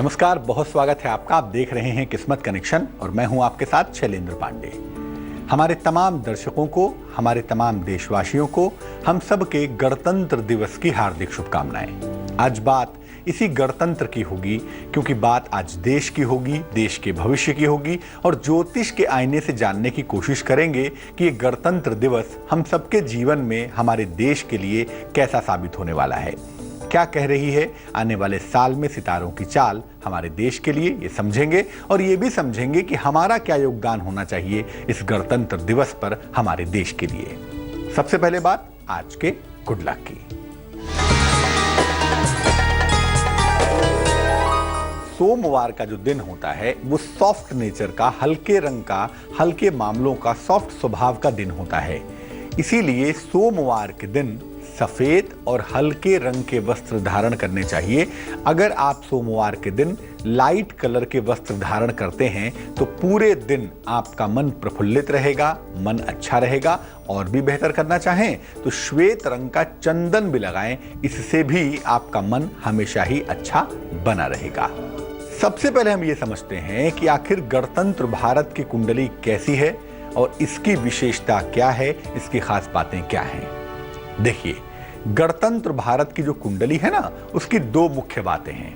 नमस्कार, बहुत स्वागत है आपका। आप देख रहे हैं किस्मत कनेक्शन और मैं हूं आपके साथ शैलेंद्र पांडे। हमारे तमाम दर्शकों को, हमारे तमाम देशवासियों को हम सब के गणतंत्र दिवस की हार्दिक शुभकामनाएं। आज बात इसी गणतंत्र की होगी, क्योंकि बात आज देश की होगी, देश के भविष्य की होगी और ज्योतिष के आईने से जानने की कोशिश करेंगे कि ये गणतंत्र दिवस हम सबके जीवन में हमारे देश के लिए कैसा साबित होने वाला है। क्या कह रही है आने वाले साल में सितारों की चाल हमारे देश के लिए, ये समझेंगे और ये भी समझेंगे कि हमारा क्या योगदान होना चाहिए इस गणतंत्र दिवस पर हमारे देश के लिए। सबसे पहले बात आज के गुड लक की। सोमवार का जो दिन होता है वो सॉफ्ट नेचर का, हल्के रंग का, हल्के मामलों का, सॉफ्ट स्वभाव का दिन होता है। इसीलिए सोमवार के दिन सफेद और हल्के रंग के वस्त्र धारण करने चाहिए। अगर आप सोमवार के दिन लाइट कलर के वस्त्र धारण करते हैं तो पूरे दिन आपका मन प्रफुल्लित रहेगा, मन अच्छा रहेगा। और भी बेहतर करना चाहें तो श्वेत रंग का चंदन भी लगाएं, इससे भी आपका मन हमेशा ही अच्छा बना रहेगा। सबसे पहले हम ये समझते हैं कि आखिर गणतंत्र भारत की कुंडली कैसी है और इसकी विशेषता क्या है, इसकी खास बातें क्या हैं। देखिए, गणतंत्र भारत की जो कुंडली है ना, उसकी दो मुख्य बातें हैं।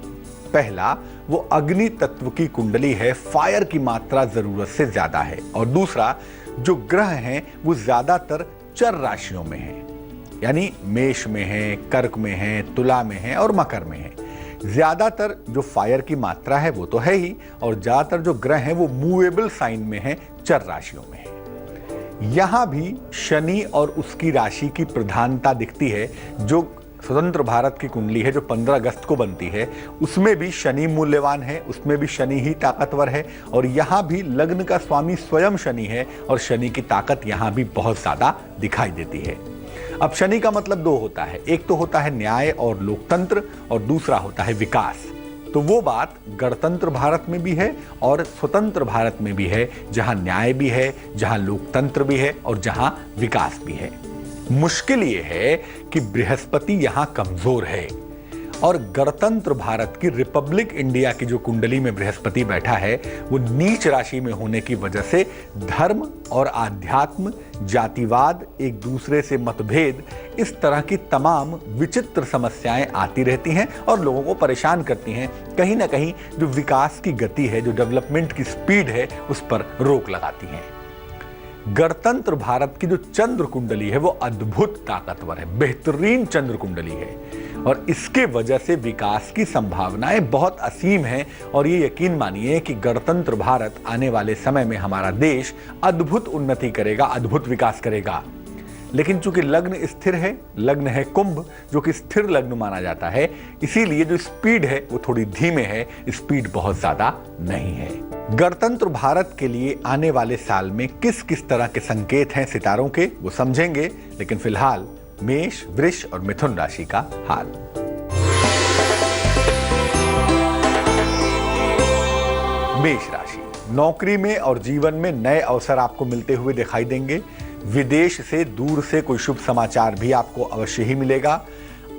पहला, वो अग्नि तत्व की कुंडली है, फायर की मात्रा जरूरत से ज्यादा है। और दूसरा, जो ग्रह हैं वो ज्यादातर चर राशियों में हैं, यानी मेष में है, कर्क में है, तुला में है और मकर में है। ज्यादातर जो फायर की मात्रा है वो तो है ही, और ज्यादातर जो ग्रह हैं वो मूवेबल साइन में है, चर राशियों में है। यहां भी शनि और उसकी राशि की प्रधानता दिखती है। जो स्वतंत्र भारत की कुंडली है जो 15 अगस्त को बनती है, उसमें भी शनि मूल्यवान है, उसमें भी शनि ही ताकतवर है। और यहां भी लग्न का स्वामी स्वयं शनि है और शनि की ताकत यहां भी बहुत ज्यादा दिखाई देती है। अब शनि का मतलब दो होता है, एक तो होता है न्याय और लोकतंत्र और दूसरा होता है विकास। तो वो बात गणतंत्र भारत में भी है और स्वतंत्र भारत में भी है, जहां न्याय भी है, जहां लोकतंत्र भी है और जहां विकास भी है। मुश्किल ये है कि बृहस्पति यहां कमजोर है और गणतंत्र भारत की रिपब्लिक इंडिया की जो कुंडली में बृहस्पति बैठा है वो नीच राशि में होने की वजह से धर्म और आध्यात्म, जातिवाद, एक दूसरे से मतभेद, इस तरह की तमाम विचित्र समस्याएं आती रहती हैं और लोगों को परेशान करती हैं। कहीं ना कहीं जो विकास की गति है, जो डेवलपमेंट की स्पीड है, उस पर रोक लगाती हैं। गणतंत्र भारत की जो चंद्र कुंडली है वो अद्भुत ताकतवर है, बेहतरीन चंद्र कुंडली है और इसके वजह से विकास की संभावनाएं बहुत असीम हैं। और ये यकीन मानिए कि गणतंत्र भारत आने वाले समय में हमारा देश अद्भुत उन्नति करेगा, अद्भुत विकास करेगा। लेकिन चूंकि लग्न स्थिर है, लग्न है कुंभ, जो कि स्थिर लग्न माना जाता है, इसीलिए जो स्पीड है वो थोड़ी धीमे है, स्पीड बहुत ज्यादा नहीं है। गणतंत्र भारत के लिए आने वाले साल में किस किस तरह के संकेत हैं सितारों के, वो समझेंगे। लेकिन फिलहाल मेष, वृष और मिथुन राशि का हाल। मेष राशि, नौकरी में और जीवन में नए अवसर आपको मिलते हुए दिखाई देंगे। विदेश से, दूर से कोई शुभ समाचार भी आपको अवश्य ही मिलेगा।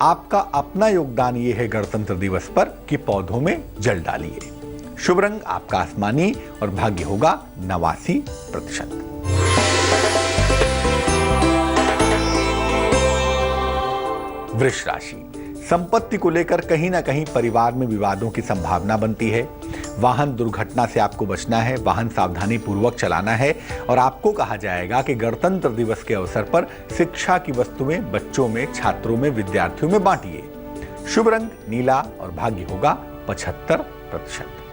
आपका अपना योगदान ये है गणतंत्र दिवस पर कि पौधों में जल डालिए। शुभ रंग आपका आसमानी और भाग्य होगा 89%। वृष राशि, संपत्ति को लेकर कहीं ना कहीं परिवार में विवादों की संभावना बनती है। वाहन दुर्घटना से आपको बचना है, वाहन सावधानी पूर्वक चलाना है और आपको कहा जाएगा कि गणतंत्र दिवस के अवसर पर शिक्षा की वस्तुएं बच्चों में, छात्रों में, विद्यार्थियों में बांटिए। शुभ रंग नीला और भाग्य होगा 75%।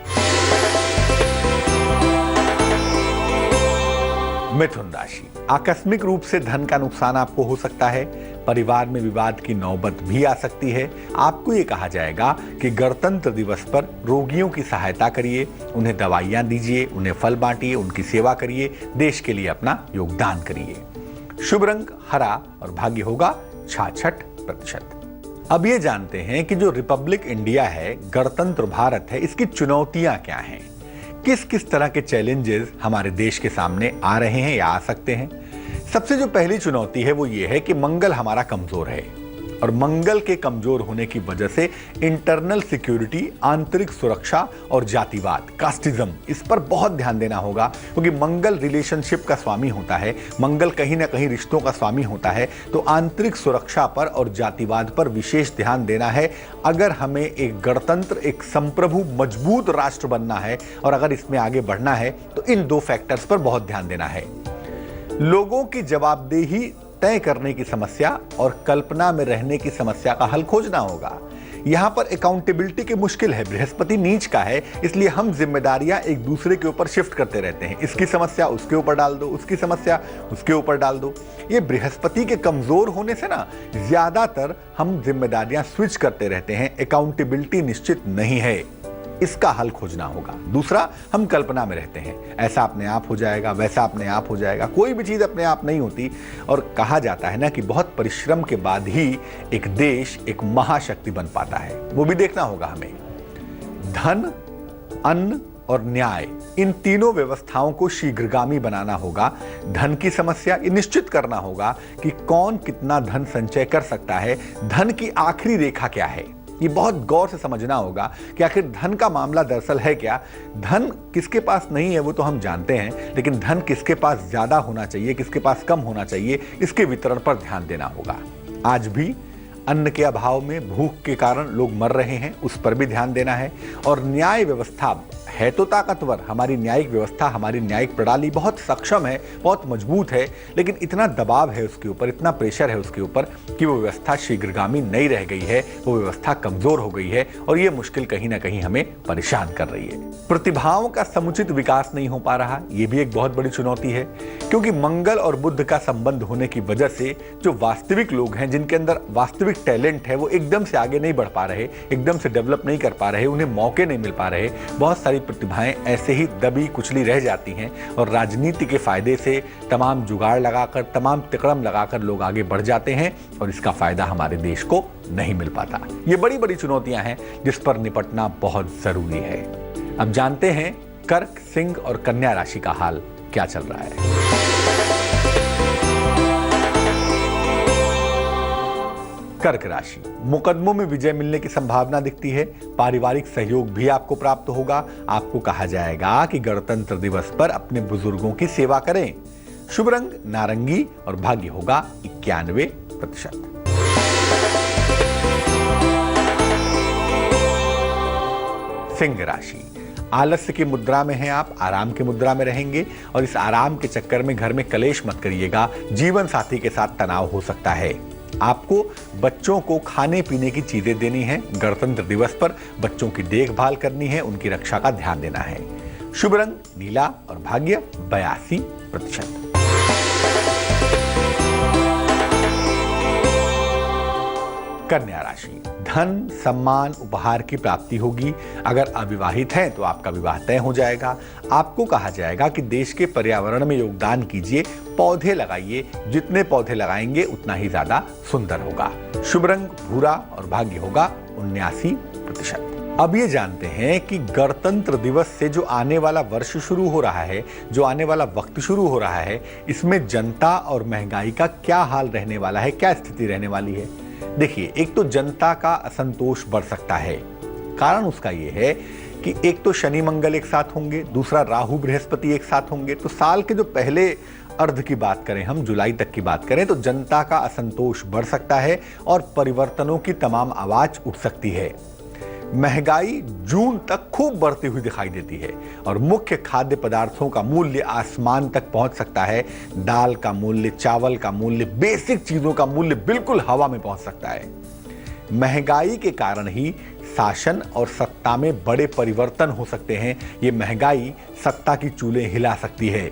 मिथुन राशि, आकस्मिक रूप से धन का नुकसान आपको हो सकता है। परिवार में विवाद की नौबत भी आ सकती है। आपको ये कहा जाएगा कि गणतंत्र दिवस पर रोगियों की सहायता करिए, उन्हें दवाइयां दीजिए, उन्हें फल बांटिए, उनकी सेवा करिए, देश के लिए अपना योगदान करिए। शुभ रंग हरा और भाग्य होगा 66%। अब ये जानते हैं कि जो रिपब्लिक इंडिया है, गणतंत्र भारत है, इसकी चुनौतियां क्या हैं, किस किस तरह के चैलेंजेस हमारे देश के सामने आ रहे हैं या आ सकते हैं। सबसे जो पहली चुनौती है वो ये है कि मंगल हमारा कमजोर है और मंगल के कमजोर होने की वजह से इंटरनल सिक्योरिटी, आंतरिक सुरक्षा और जातिवाद, कास्टिज्म, इस पर बहुत ध्यान देना होगा, क्योंकि मंगल रिलेशनशिप का स्वामी होता है, मंगल कहीं ना कहीं रिश्तों का स्वामी होता है। तो आंतरिक सुरक्षा पर और जातिवाद पर विशेष ध्यान देना है अगर हमें एक गणतंत्र, एक संप्रभु मजबूत राष्ट्र बनना है और अगर इसमें आगे बढ़ना है तो इन दो फैक्टर्स पर बहुत ध्यान देना है। लोगों की जवाबदेही तय करने की समस्या और कल्पना में रहने की समस्या का हल खोजना होगा। यहां पर अकाउंटेबिलिटी की मुश्किल है, बृहस्पति नीच का है, इसलिए हम जिम्मेदारियां एक दूसरे के ऊपर शिफ्ट करते रहते हैं। इसकी समस्या उसके ऊपर डाल दो, उसकी समस्या उसके ऊपर डाल दो। ये बृहस्पति के कमजोर होने से ना ज्यादातर हम जिम्मेदारियां स्विच करते रहते हैं, अकाउंटेबिलिटी निश्चित नहीं है। इसका हल खोजना होगा। दूसरा, हम कल्पना में रहते हैं, ऐसा अपने आप हो जाएगा, वैसा अपने आप हो जाएगा। कोई भी चीज अपने आप नहीं होती और कहा जाता है ना कि बहुत परिश्रम के बाद ही एक देश एक महाशक्ति बन पाता है। वो भी देखना होगा हमें। धन, अन्न और न्याय, इन तीनों व्यवस्थाओं को शीघ्रगामी बनाना होगा। धन की समस्या, ये निश्चित करना होगा कि कौन कितना धन संचय कर सकता है, धन की आखिरी रेखा क्या है। ये बहुत गौर से समझना होगा कि आखिर धन का मामला दरअसल है क्या। धन किसके पास नहीं है वो तो हम जानते हैं, लेकिन धन किसके पास ज्यादा होना चाहिए, किसके पास कम होना चाहिए, इसके वितरण पर ध्यान देना होगा। आज भी अन्न के अभाव में, भूख के कारण लोग मर रहे हैं, उस पर भी ध्यान देना है। और न्याय व्यवस्था है तो ताकतवर, हमारी न्यायिक व्यवस्था, हमारी न्यायिक प्रणाली बहुत सक्षम है, बहुत मजबूत है, लेकिन इतना दबाव है उसके ऊपर, इतना प्रेशर है उसके ऊपर कि वो व्यवस्था शीघ्रगामी नहीं रह गई है, वो व्यवस्था कमजोर हो गई है और ये मुश्किल कहीं ना कहीं हमें परेशान कर रही है। प्रतिभाओं का समुचित विकास नहीं हो पा रहा, ये भी एक बहुत बड़ी चुनौती है, क्योंकि मंगल और बुध का संबंध होने की वजह से जो वास्तविक लोग हैं, जिनके अंदर वास्तविक टैलेंट है, वो एकदम से आगे नहीं बढ़ पा रहे, एकदम से डेवलप नहीं कर पा रहे, उन्हें मौके नहीं मिल पा रहे। बहुत सारी प्रतिभाएं ऐसे ही दबी कुचली रह जाती हैं और राजनीति के फायदे से तमाम जुगाड़ लगाकर, तमाम तिकड़म लगाकर लोग आगे बढ़ जाते हैं और इसका फायदा हमारे देश को नहीं मिल पाता। ये बड़ी बड़ी चुनौतियां हैं जिस पर निपटना बहुत जरूरी है। अब जानते हैं कर्क, सिंह और कन्या राशि का हाल क्या चल रहा है। कर्क राशि, मुकदमों में विजय मिलने की संभावना दिखती है। पारिवारिक सहयोग भी आपको प्राप्त होगा। आपको कहा जाएगा कि गणतंत्र दिवस पर अपने बुजुर्गों की सेवा करें। शुभ रंग नारंगी और भाग्य होगा 91%। सिंह राशि, आलस्य की मुद्रा में हैं आप, आराम की मुद्रा में रहेंगे और इस आराम के चक्कर में घर में कलेश मत करिएगा। जीवन साथी के साथ तनाव हो सकता है। आपको बच्चों को खाने पीने की चीजें देनी है। गणतंत्र दिवस पर बच्चों की देखभाल करनी है, उनकी रक्षा का ध्यान देना है। शुभ रंग नीला और भाग्य 82%। कन्या राशि, धन, सम्मान, उपहार की प्राप्ति होगी। अगर अविवाहित हैं तो आपका विवाह तय हो जाएगा। आपको कहा जाएगा कि देश के पर्यावरण में योगदान कीजिए, पौधे लगाइए। जितने पौधे लगाएंगे उतना ही ज्यादा सुंदर होगा। शुभ रंग भूरा और भाग्य होगा 79%। अब ये जानते हैं कि गणतंत्र दिवस से जो आने वाला वर्ष शुरू हो रहा है, जो आने वाला वक्त शुरू हो रहा है, इसमें जनता और महंगाई का क्या हाल रहने वाला है, क्या स्थिति रहने वाली है। देखिए, एक तो जनता का असंतोष बढ़ सकता है। कारण उसका ये है कि एक तो शनि मंगल एक साथ होंगे, दूसरा राहु बृहस्पति एक साथ होंगे। तो साल के जो पहले अर्ध की बात करें, हम जुलाई तक की बात करें, तो जनता का असंतोष बढ़ सकता है और परिवर्तनों की तमाम आवाज उठ सकती है। महंगाई जून तक खूब बढ़ती हुई दिखाई देती है और मुख्य खाद्य पदार्थों का मूल्य आसमान तक पहुंच सकता है। दाल का मूल्य, चावल का मूल्य, बेसिक चीजों का मूल्य बिल्कुल हवा में पहुंच सकता है। महंगाई के कारण ही शासन और सत्ता में बड़े परिवर्तन हो सकते हैं। ये महंगाई सत्ता की चूल्हे हिला सकती है।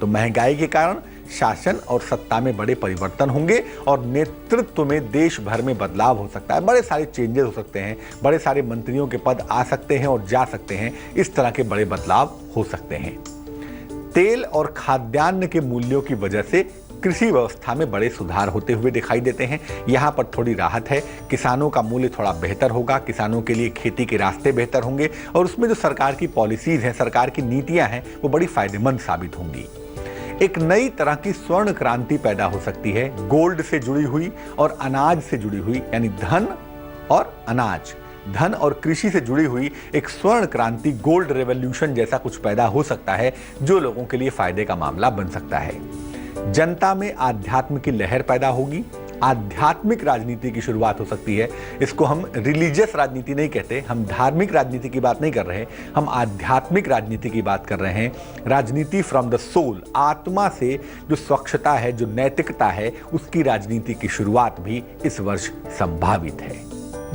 तो महंगाई के कारण शासन और सत्ता में बड़े परिवर्तन होंगे और नेतृत्व में देश भर में बदलाव हो सकता है। बड़े सारे चेंजेस हो सकते हैं, बड़े सारे मंत्रियों के पद आ सकते हैं और जा सकते हैं। इस तरह के बड़े बदलाव हो सकते हैं। तेल और खाद्यान्न के मूल्यों की वजह से कृषि व्यवस्था में बड़े सुधार होते हुए दिखाई देते हैं। यहाँ पर थोड़ी राहत है। किसानों का मूल्य थोड़ा बेहतर होगा, किसानों के लिए खेती के रास्ते बेहतर होंगे और उसमें जो सरकार की पॉलिसीज हैं, सरकार की नीतियां हैं, वो बड़ी फायदेमंद साबित होंगी। एक नई तरह की स्वर्ण क्रांति पैदा हो सकती है, गोल्ड से जुड़ी हुई और अनाज से जुड़ी हुई, यानी धन और अनाज, धन और कृषि से जुड़ी हुई एक स्वर्ण क्रांति, गोल्ड रेवोल्यूशन जैसा कुछ पैदा हो सकता है, जो लोगों के लिए फायदे का मामला बन सकता है। जनता में आध्यात्म की लहर पैदा होगी, आध्यात्मिक राजनीति की शुरुआत हो सकती है। इसको हम रिलीजियस राजनीति नहीं कहते, हम धार्मिक राजनीति की बात नहीं कर रहे, हम आध्यात्मिक राजनीति की बात कर रहे हैं। राजनीति फ्रॉम द सोल, आत्मा से जो स्वच्छता है, जो नैतिकता है, उसकी राजनीति की शुरुआत भी इस वर्ष संभावित है।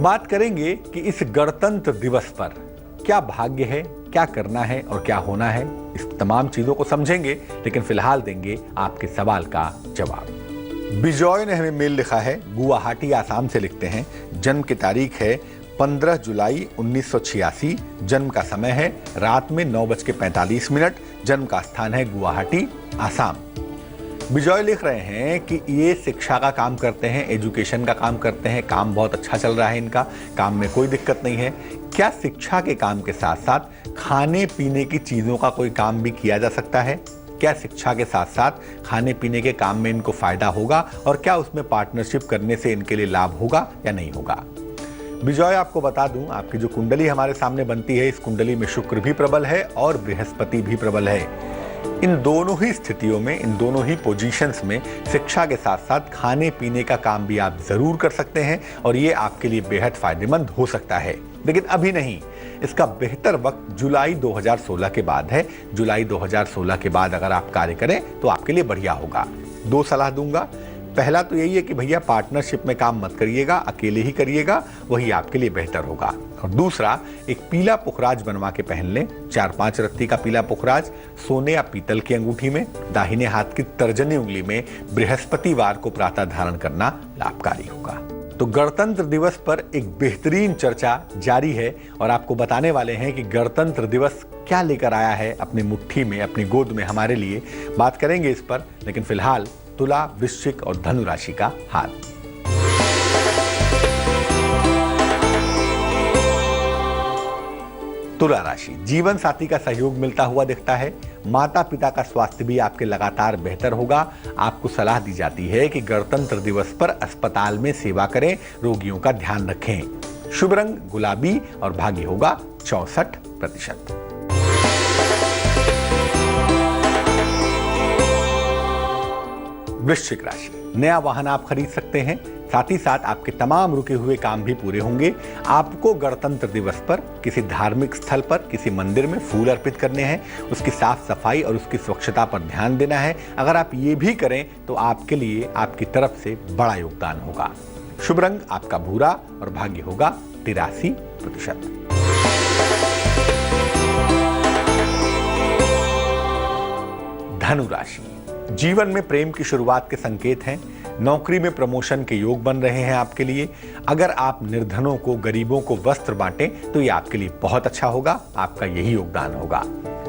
बात करेंगे कि इस गणतंत्र दिवस पर क्या भाग्य है, क्या करना है और क्या होना है। इस तमाम चीजों को समझेंगे, लेकिन फिलहाल देंगे आपके सवाल का जवाब। बिजॉय ने हमें मेल लिखा है, गुवाहाटी आसाम से लिखते हैं। जन्म की तारीख है 15 जुलाई 1986। जन्म का समय है रात में 9:45। जन्म का स्थान है गुवाहाटी, आसाम। बिजॉय लिख रहे हैं कि ये शिक्षा का काम करते हैं, एजुकेशन का काम करते हैं, काम बहुत अच्छा चल रहा है इनका, काम में कोई दिक्कत नहीं है। क्या शिक्षा के काम के साथ साथ खाने पीने की चीज़ों का कोई काम भी किया जा सकता है? क्या शिक्षा के साथ साथ खाने पीने के काम में इनको फायदा होगा और क्या उसमें पार्टनरशिप करने से इनके लिए लाभ होगा या नहीं होगा? बिजॉय, आपको बता दूं, आपकी जो कुंडली हमारे सामने बनती है, इस कुंडली में शुक्र भी प्रबल है और बृहस्पति भी प्रबल है। इन दोनों ही स्थितियों में, इन दोनों ही पोजीशंस में शिक्षा के साथ साथ खाने पीने का काम भी आप जरूर कर सकते हैं और ये आपके लिए बेहद फायदेमंद हो सकता है। लेकिन अभी नहीं, इसका बेहतर वक्त जुलाई 2016 के बाद है। जुलाई 2016 के बाद अगर आप कार्य करें तो आपके लिए बढ़िया होगा। 2 सलाह दूंगा। पहला तो यही है कि भैया पार्टनरशिप में काम मत करिएगा, अकेले ही करिएगा, वही आपके लिए बेहतर होगा। और दूसरा, एक पीला पुखराज बनवा के पहन लें, 4-5 रत्ती का पीला पुखराज सोने या पीतल की अंगूठी में, दाहिने हाथ की तर्जनी उंगली में बृहस्पतिवार को प्रातः धारण करना लाभकारी होगा। तो गणतंत्र दिवस पर एक बेहतरीन चर्चा जारी है और आपको बताने वाले हैं कि गणतंत्र दिवस क्या लेकर आया है अपनी मुट्ठी में, अपनी गोद में हमारे लिए। बात करेंगे इस पर, लेकिन फिलहाल तुला, वृश्चिक और धनु राशि का हाल। तुला राशि, जीवन साथी का सहयोग मिलता हुआ दिखता है। माता पिता का स्वास्थ्य भी आपके लगातार बेहतर होगा। आपको सलाह दी जाती है कि गणतंत्र दिवस पर अस्पताल में सेवा करें, रोगियों का ध्यान रखें। शुभ रंग गुलाबी और भाग्य होगा 64%। वृश्चिक राशि, नया वाहन आप खरीद सकते हैं, साथ ही साथ आपके तमाम रुके हुए काम भी पूरे होंगे। आपको गणतंत्र दिवस पर किसी धार्मिक स्थल पर, किसी मंदिर में फूल अर्पित करने हैं, उसकी साफ सफाई और उसकी स्वच्छता पर ध्यान देना है। अगर आप ये भी करें तो आपके लिए आपकी तरफ से बड़ा योगदान होगा। शुभ रंग आपका भूरा और भाग्य होगा 83%। धनु राशि, जीवन में प्रेम की शुरुआत के संकेत हैं। नौकरी में प्रमोशन के योग बन रहे हैं आपके लिए। अगर आप निर्धनों को, गरीबों को वस्त्र बांटें तो ये आपके लिए बहुत अच्छा होगा, आपका यही योगदान होगा।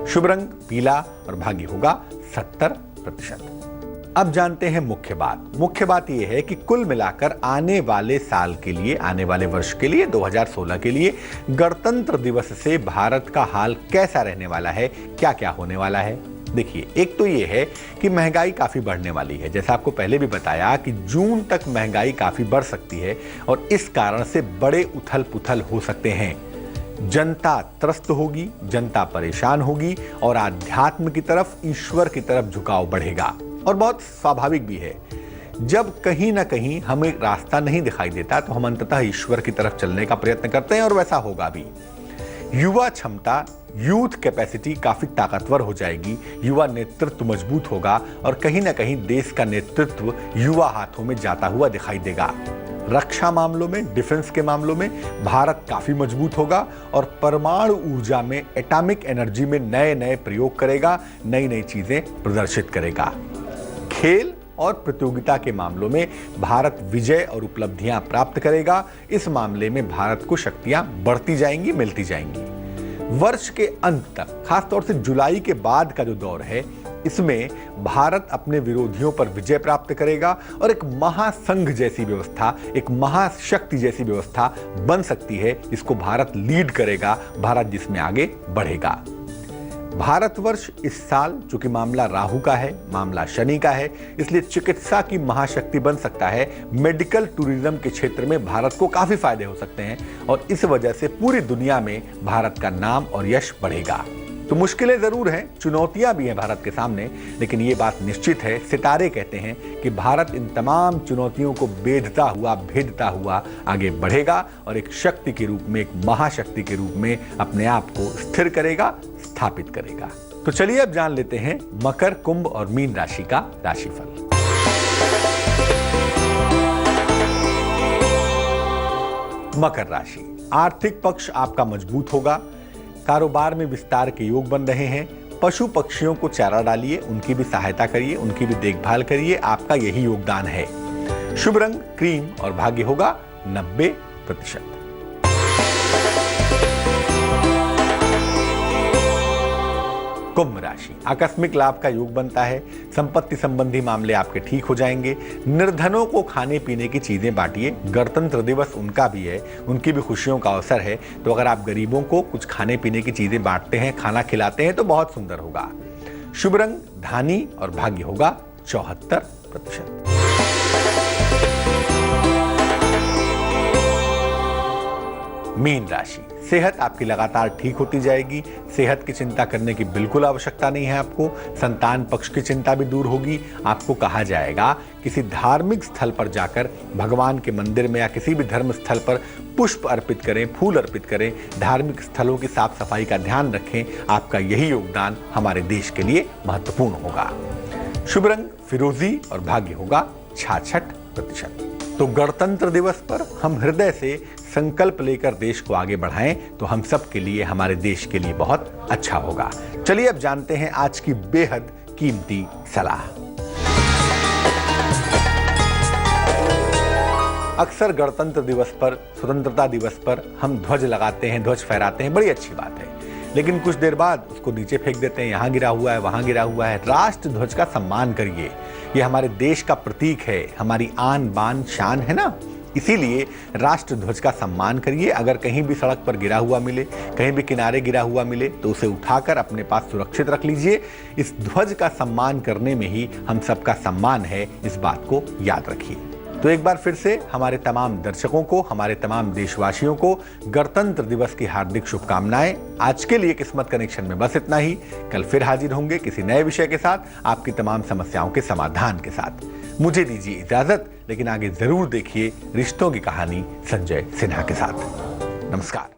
शुभ रंग पीला और भाग्य होगा 70%। अब जानते हैं मुख्य बात। मुख्य बात यह है कि कुल मिलाकर आने वाले साल के लिए, आने वाले वर्ष के लिए, 2016 के लिए गणतंत्र दिवस से भारत का हाल कैसा रहने वाला है, क्या क्या होने वाला है। देखिए, एक तो ये है कि महंगाई काफी बढ़ने वाली है। जैसा आपको पहले भी बताया कि जून तक महंगाई काफी बढ़ सकती है और इस कारण से बड़े उथल पुथल हो सकते हैं। जनता त्रस्त होगी, जनता परेशान होगी और आध्यात्म की तरफ, ईश्वर की तरफ झुकाव बढ़ेगा। और बहुत स्वाभाविक भी है, जब कहीं ना कहीं हमें रास्ता नहीं दिखाई देता तो हम अंततः ईश्वर की तरफ चलने का प्रयत्न करते हैं और वैसा होगा भी। युवा क्षमता, यूथ कैपेसिटी काफी ताकतवर हो जाएगी, युवा नेतृत्व मजबूत होगा और कहीं ना कहीं देश का नेतृत्व युवा हाथों में जाता हुआ दिखाई देगा। रक्षा मामलों में, डिफेंस के मामलों में भारत काफी मजबूत होगा और परमाणु ऊर्जा में, एटॉमिक एनर्जी में नए नए प्रयोग करेगा, नई नई चीजें प्रदर्शित करेगा। खेल और प्रतियोगिता के मामलों में भारत विजय और उपलब्धियां प्राप्त करेगा। इस मामले में भारत को शक्तियां बढ़ती जाएंगी, मिलती जाएंगी। वर्ष के अंत तक, खासतौर से जुलाई के बाद का जो दौर है, इसमें भारत अपने विरोधियों पर विजय प्राप्त करेगा और एक महासंघ जैसी व्यवस्था, एक महाशक्ति जैसी व्यवस्था बन सकती है। इसको भारत लीड करेगा, भारत जिसमें आगे बढ़ेगा। भारतवर्ष इस साल चूंकि मामला राहु का है, मामला शनि का है, इसलिए चिकित्सा की महाशक्ति बन सकता है। मेडिकल टूरिज्म के क्षेत्र में भारत को काफी फायदे हो सकते हैं और इस वजह से पूरी दुनिया में भारत का नाम और यश बढ़ेगा। तो मुश्किलें जरूर हैं, चुनौतियां भी हैं भारत के सामने, लेकिन ये बात निश्चित है, सितारे कहते हैं कि भारत इन तमाम चुनौतियों को भेदता हुआ आगे बढ़ेगा और एक शक्ति के रूप में, एक महाशक्ति के रूप में अपने आप को स्थिर करेगा, स्थापित करेगा। तो चलिए अब जान लेते हैं मकर, कुंभ और मीन राशि का राशिफल। मकर राशि, आर्थिक पक्ष आपका मजबूत होगा। कारोबार में विस्तार के योग बन रहे हैं। पशु पक्षियों को चारा डालिए, उनकी भी सहायता करिए, उनकी भी देखभाल करिए, आपका यही योगदान है। शुभ रंग क्रीम और भाग्य होगा 90%। कुंभ राशि, आकस्मिक लाभ का योग बनता है। संपत्ति संबंधी मामले आपके ठीक हो जाएंगे। निर्धनों को खाने पीने की चीजें बांटिए। गणतंत्र दिवस उनका भी है, उनकी भी खुशियों का अवसर है। तो अगर आप गरीबों को कुछ खाने पीने की चीजें बांटते हैं, खाना खिलाते हैं तो बहुत सुंदर होगा। शुभ रंग धानी और भाग्य होगा 74%। मीन राशि, सेहत आपकी लगातार ठीक होती जाएगी। सेहत की चिंता करने की बिल्कुल आवश्यकता नहीं है आपको। संतान पक्ष की चिंता भी दूर होगी। आपको कहा जाएगा किसी धार्मिक स्थल पर जाकर भगवान के मंदिर में या किसी भी धर्म स्थल पर पुष्प अर्पित करें, फूल अर्पित करें। धार्मिक स्थलों की साफ सफाई का ध्यान रखें। आपका यही योगदान हमारे देश के लिए महत्वपूर्ण होगा। शुभ रंग फिरोजी और भाग्य होगा 66%। तो गणतंत्र दिवस पर हम हृदय से संकल्प लेकर देश को आगे बढ़ाएं तो हम सब के लिए, हमारे देश के लिए बहुत अच्छा होगा। चलिए अब जानते हैं आज की बेहद कीमती सलाह। अक्सर गणतंत्र दिवस पर, स्वतंत्रता दिवस पर हम ध्वज लगाते हैं, ध्वज फहराते हैं, बड़ी अच्छी बात है। लेकिन कुछ देर बाद उसको नीचे फेंक देते हैं। यहाँ गिरा हुआ है, वहां गिरा हुआ है। राष्ट्र ध्वज का सम्मान करिए। ये हमारे देश का प्रतीक है, हमारी आन बान शान है ना। इसीलिए राष्ट्र ध्वज का सम्मान करिए। अगर कहीं भी सड़क पर गिरा हुआ मिले, कहीं भी किनारे गिरा हुआ मिले तो उसे उठाकर अपने पास सुरक्षित रख लीजिए। इस ध्वज का सम्मान करने में ही हम सबका सम्मान है, इस बात को याद रखिए। तो एक बार फिर से हमारे तमाम दर्शकों को, हमारे तमाम देशवासियों को गणतंत्र दिवस की हार्दिक शुभकामनाएं। आज के लिए किस्मत कनेक्शन में बस इतना ही। कल फिर हाजिर होंगे किसी नए विषय के साथ, आपकी तमाम समस्याओं के समाधान के साथ। मुझे दीजिए इजाजत, लेकिन आगे जरूर देखिए रिश्तों की कहानी संजय सिन्हा के साथ। नमस्कार।